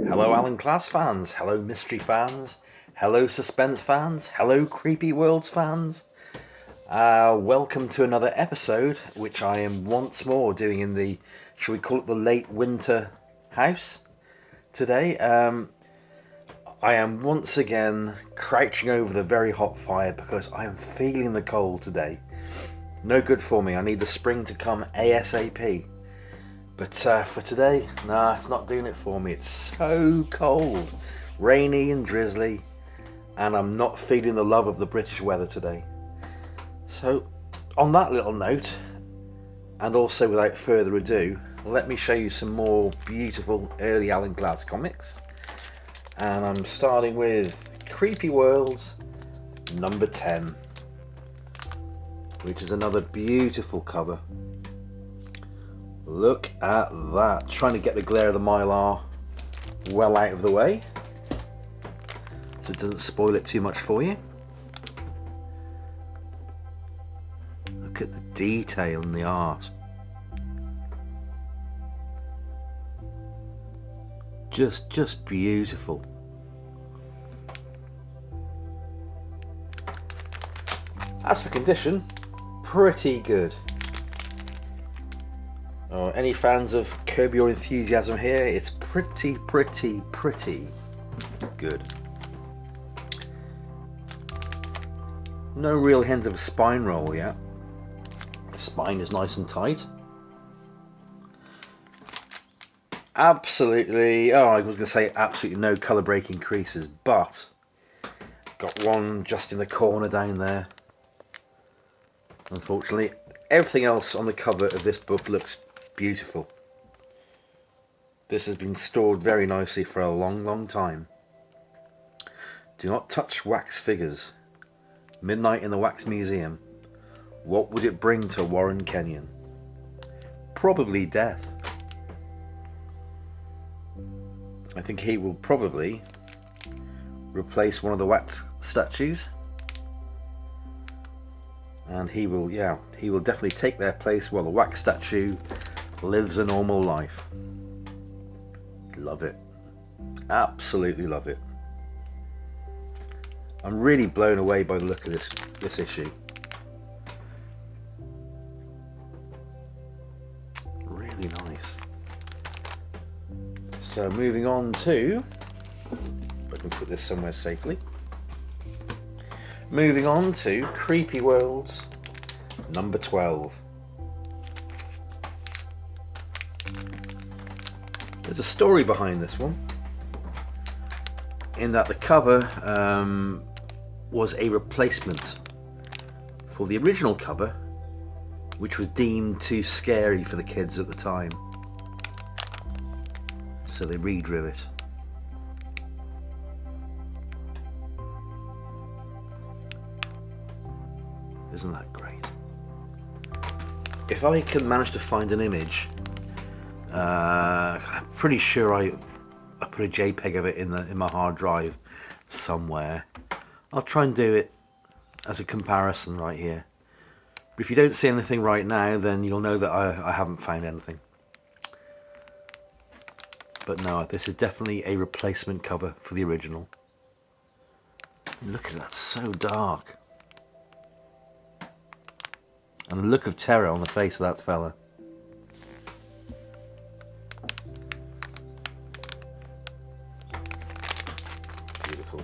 Hello Alan Class fans, hello mystery fans, hello suspense fans, hello creepy worlds fans. Welcome to another episode, which I am once more doing in the, shall we call it the late winter house today. I am once again crouching over the very hot fire because I am feeling the cold today. No good for me, I need the spring to come ASAP. But for today, nah, it's not doing it for me. It's so cold, rainy and drizzly, and I'm not feeling the love of the British weather today. So, on that little note, and also without further ado, let me show you some more beautiful early Alan Glass comics. And I'm starting with Creepy Worlds number 10, which is another beautiful cover. Look at that, trying to get the glare of the Mylar well out of the way so it doesn't spoil it too much for you. Look at the detail in the art. Just beautiful. As for condition, pretty good. Any fans of Curb Your Enthusiasm here? It's pretty good. No real hint of a spine roll yet. The spine is nice and tight. Absolutely, I was going to say absolutely no colour breaking creases, but got one just in the corner down there. Unfortunately, everything else on the cover of this book looks beautiful. This has been stored very nicely for a long time. Do not touch wax figures. Midnight in the Wax Museum. What would it bring to Warren Kenyon? Probably death. I think he will probably replace one of the wax statues. And he will definitely take their place while the wax statue lives a normal life. Love it. Absolutely love it. I'm really blown away by the look of this issue. Really nice. So moving on to, if I can put this somewhere safely. Moving on to Creepy Worlds number 12. There's a story behind this one, in that the cover was a replacement for the original cover, which was deemed too scary for the kids at the time. So they redrew it. Isn't that great? If I can manage to find an image, I'm pretty sure I put a JPEG of it in my hard drive somewhere. I'll try and do it as a comparison right here. But if you don't see anything right now, then you'll know that I haven't found anything. But no, this is definitely a replacement cover for the original. Look at that, so dark. And the look of terror on the face of that fella. Beautiful.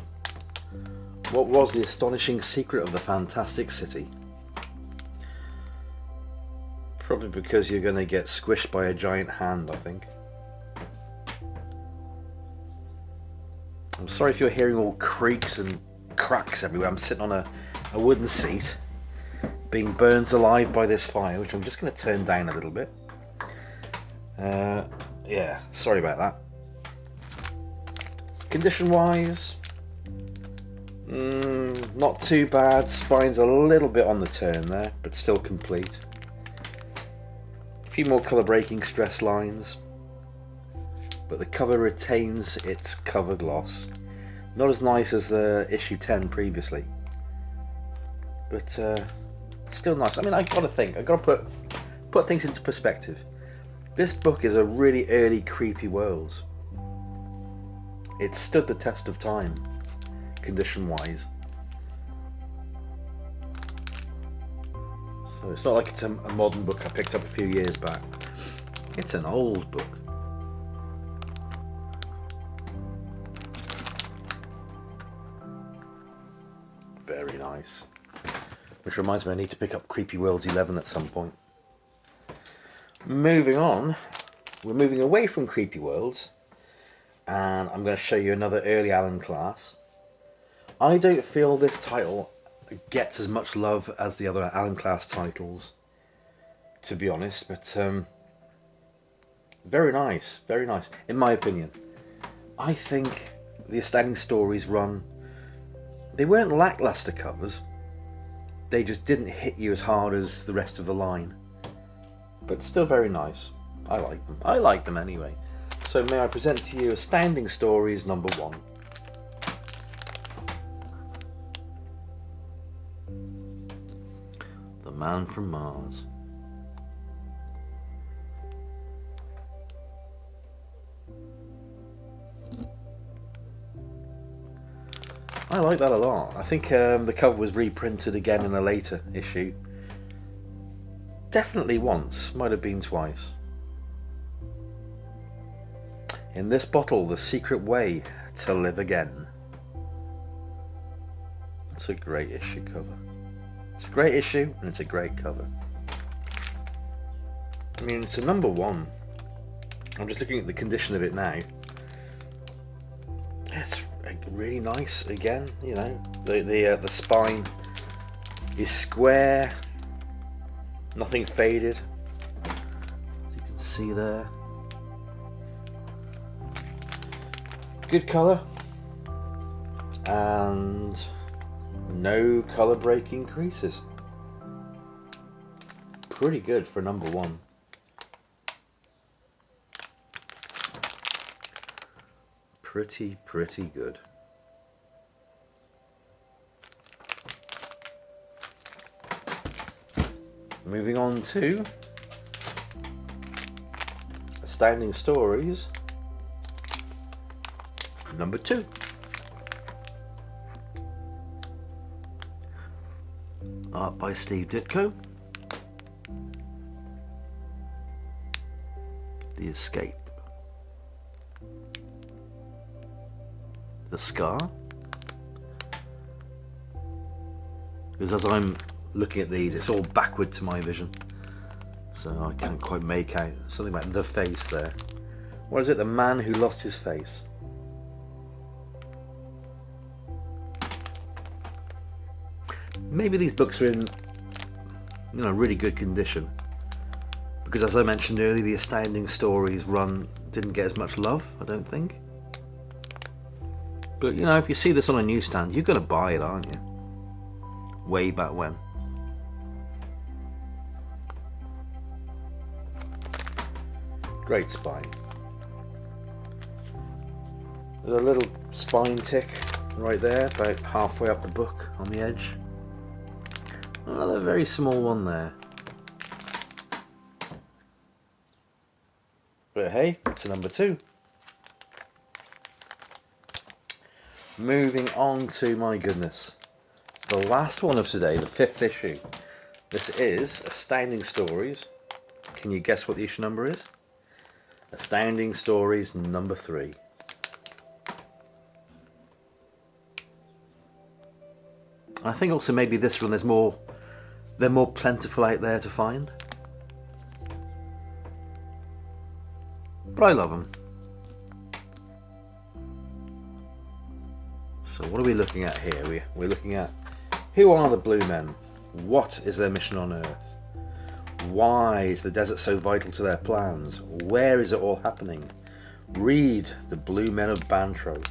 What was the astonishing secret of the Fantastic City? Probably because you're going to get squished by a giant hand, I think. I'm sorry if you're hearing all creaks and cracks everywhere. I'm sitting on a wooden seat, being burned alive by this fire, which I'm just going to turn down a little bit. Yeah, sorry about that. Condition wise, not too bad. Spine's a little bit on the turn there, but still complete. A few more colour breaking stress lines, but the cover retains its cover gloss. Not as nice as the issue 10 previously, but still nice. I mean, I've got to put things into perspective. This book is a really early Creepy Worlds. It stood the test of time, condition-wise. So it's not like it's a modern book I picked up a few years back. It's an old book. Very nice. Which reminds me, I need to pick up Creepy Worlds 11 at some point. Moving on, we're moving away from Creepy Worlds, and I'm going to show you another early Alan Class. I don't feel this title gets as much love as the other Alan Class titles, to be honest, but very nice, in my opinion. I think the Astounding Stories run, they weren't lackluster covers, they just didn't hit you as hard as the rest of the line, but still very nice. I like them anyway. So may I present to you Astounding Stories number 1. The Man from Mars. I like that a lot. I think the cover was reprinted again in a later issue. Definitely once, might have been twice. In this bottle, the secret way to live again. It's a great issue cover. It's a great issue and it's a great cover. I mean, it's a number 1. I'm just looking at the condition of it now. It's really nice again, you know. The spine is square, nothing faded, as you can see there. Good colour and no colour breaking creases. Pretty good for number 1. Pretty good. Moving on to Astounding Stories number 2. Art by Steve Ditko. The Escape. The Scar. Because as I'm looking at these, it's all backward to my vision, so I can't quite make out something like the face there. What is it? The Man Who Lost His Face. Maybe these books are in, you know, really good condition, because as I mentioned earlier, the Astounding Stories run didn't get as much love, I don't think. But you know, if you see this on a newsstand, you're going to buy it, aren't you? Way back when. Great spine. There's a little spine tick right there, about halfway up the book on the edge. Another very small one there. But hey, it's a number 2. Moving on to, my goodness, the last one of today, the 5th issue. This is Astounding Stories. Can you guess what the issue number is? Astounding Stories number 3. I think also maybe this one, they're more plentiful out there to find. But I love them. So what are we looking at here? We're looking at, who are the Blue Men? What is their mission on Earth? Why is the desert so vital to their plans? Where is it all happening? Read The Blue Men of Bantro.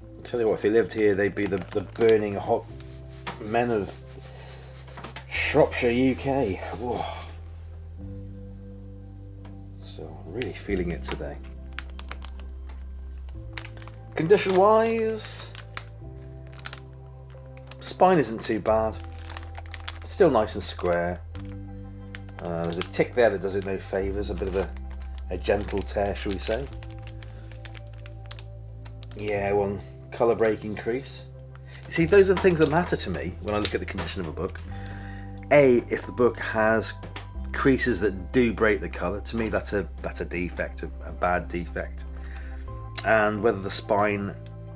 I'll tell you what, if they lived here, they'd be the burning hot men of Shropshire, UK. Whoa. So, really feeling it today. Condition wise, spine isn't too bad. Still nice and square. There's a tick there that does it no favours, a bit of a a gentle tear, shall we say. Yeah, one colour breaking crease. You see, those are the things that matter to me when I look at the condition of a book. A, if the book has creases that do break the colour, to me that's a defect, a bad defect. And whether the spine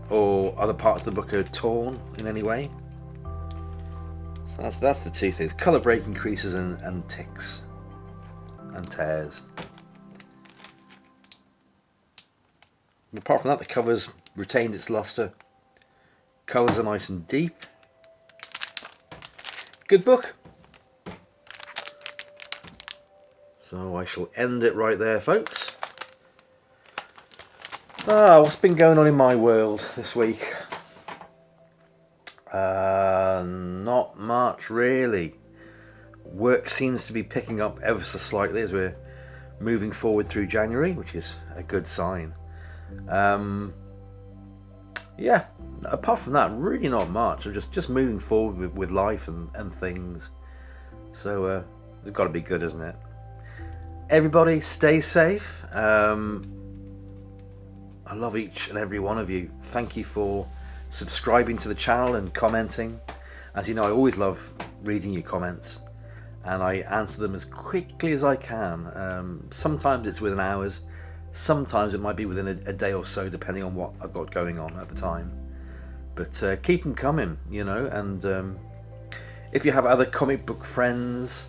or other parts of the book are torn in any way. So that's the two things: colour breaking creases and ticks and tears. And apart from that, the cover's retained its lustre. Colours are nice and deep. Good book. So I shall end it right there, folks. What's been going on in my world this week? Not much really. Work seems to be picking up ever so slightly as we're moving forward through January, which is a good sign. Yeah, apart from that, really not much. I'm just moving forward with life and things. So it's got to be good, isn't it? Everybody stay safe. I love each and every one of you. Thank you for subscribing to the channel and commenting. As you know, I always love reading your comments, and I answer them as quickly as I can. Sometimes it's within hours, sometimes it might be within a day or so, depending on what I've got going on at the time. But keep them coming, you know. And if you have other comic book friends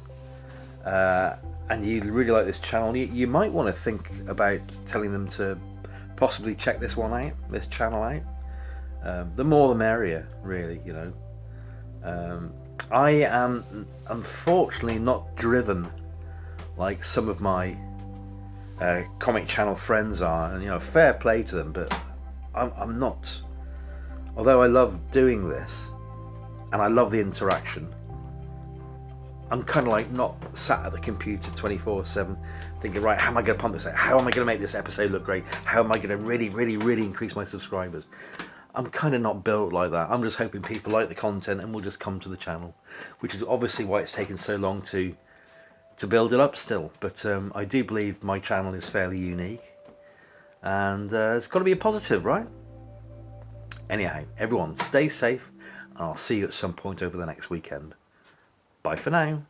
and you really like this channel, you might want to think about telling them to possibly check this channel out. The more the merrier, really, you know. I am unfortunately not driven like some of my comic channel friends are, and you know, fair play to them, but I'm not. Although I love doing this and I love the interaction, I'm kind of like not sat at the computer 24/7 thinking, right, how am I going to pump this out? How am I going to make this episode look great? How am I going to really increase my subscribers? I'm kind of not built like that. I'm just hoping people like the content and will just come to the channel, which is obviously why it's taken so long to build it up still. But I do believe my channel is fairly unique, and it's got to be a positive, right? Anyhow, everyone stay safe, and I'll see you at some point over the next weekend. Bye for now.